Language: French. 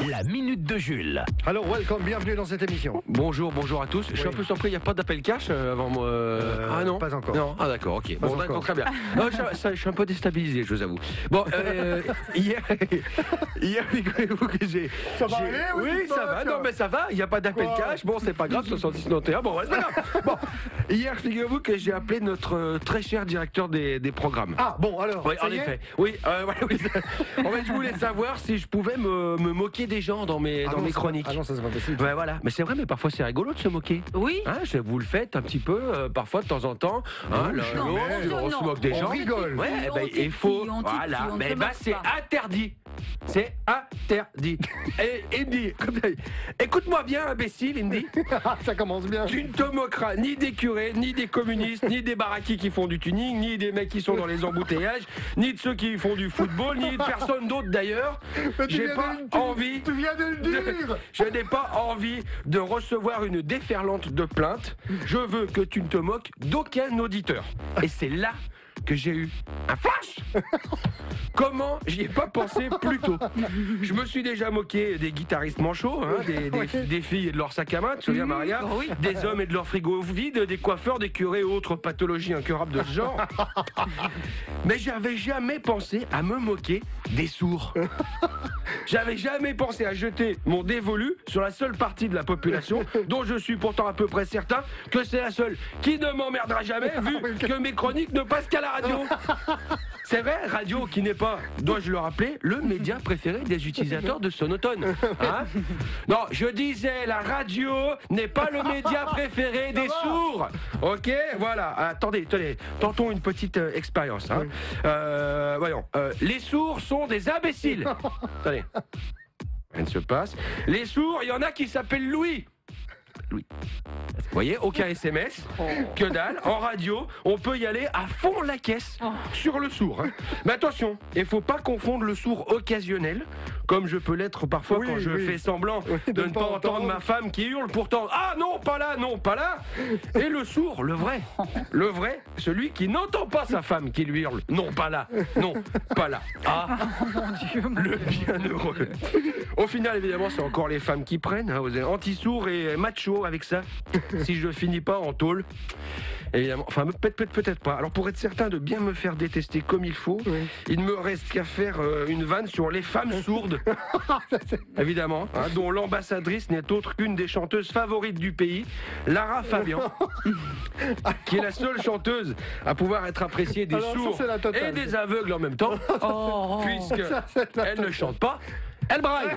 La minute de Jules. Alors, welcome, bienvenue dans cette émission. Bonjour à tous. Je suis un peu surpris, il n'y a pas d'appel cash avant moi. Ah non, pas encore. Non, ah d'accord, ok. Pas Bon, encore. d'accord, très bien. Non, je suis un peu déstabilisé, je vous avoue. Bon, hier, figurez-vous que j'ai. Ça va aller, Oui, oui, ça va. Non, mais ça va. Il n'y a pas d'appel cash. Bon, c'est pas grave. 6691. Bon, ouais, c'est pas grave. Bon, hier, figurez-vous que j'ai appelé notre très cher directeur des programmes. Ah, bon, alors. Oui, ça en y est effet. Oui, oui. En fait, je voulais savoir si je pouvais me moquer des gens dans mes chroniques. Ah non, ça c'est pas possible. Ouais, voilà. Mais c'est vrai, mais parfois c'est rigolo de se moquer. Oui. Hein, vous le faites un petit peu, parfois de temps en temps. Hein, on se moque des On gens. rigole. Ouais, On ben, il faut. titille, on Voilà. titille, on Mais se bah, moque c'est pas. interdit. C'est interdit. Et Indy, écoute-moi bien, imbécile, Indy. Ça commence bien. Tu ne te moqueras ni des curés, ni des communistes, ni des baraquis qui font du tuning, ni des mecs qui sont dans les embouteillages, ni de ceux qui font du football, ni de personne d'autre d'ailleurs. J'ai pas envie. Tu viens de le dire. Je n'ai pas envie de recevoir une déferlante de plaintes. Je veux que tu ne te moques d'aucun auditeur. Et c'est là que j'ai eu un flash. Comment j'y ai pas pensé plus tôt? Je me suis déjà moqué des guitaristes manchots, hein, des filles et de leur sac à main, tu te souviens, Maria? Oui. Des hommes et de leur frigo vide, des coiffeurs, des curés et autres pathologies incurables de ce genre. Mais j'avais jamais pensé à me moquer des sourds. J'avais jamais pensé à jeter mon dévolu sur la seule partie de la population dont je suis pourtant à peu près certain que c'est la seule qui ne m'emmerdera jamais vu que mes chroniques ne passent qu'à la radio. C'est vrai, radio qui n'est pas, dois-je le rappeler, le média préféré des utilisateurs de Sonotone. Hein? Non, je disais, la radio n'est pas le média préféré des sourds. Ok, voilà. Attendez, tentons une petite expérience. Hein. Voyons, les sourds sont des imbéciles. Attendez, rien ne se passe. Les sourds, il y en a qui s'appellent Louis. Louis. Vous voyez, aucun SMS, que dalle. En radio, on peut y aller à fond la caisse sur le sourd. Hein. Mais attention, il faut pas confondre le sourd occasionnel, comme je peux l'être parfois quand je fais semblant de ne pas entendre ma femme qui hurle pourtant « Ah non, pas là, non, pas là !» Et le sourd, le vrai, celui qui n'entend pas sa femme qui lui hurle « Non, pas là, non, pas là !» Ah, le bienheureux. Au final, évidemment, c'est encore les femmes qui prennent. Hein, vous êtes anti-sourds et macho avec ça. Si je finis pas en tôle, évidemment. Enfin, peut-être pas. Alors, pour être certain de bien me faire détester comme il faut, il ne me reste qu'à faire une vanne sur les femmes sourdes. Évidemment, hein, dont l'ambassadrice n'est autre qu'une des chanteuses favorites du pays, Lara Fabian, qui est la seule chanteuse à pouvoir être appréciée des sourds et des aveugles en même temps, puisque elle ne chante pas, elle braille.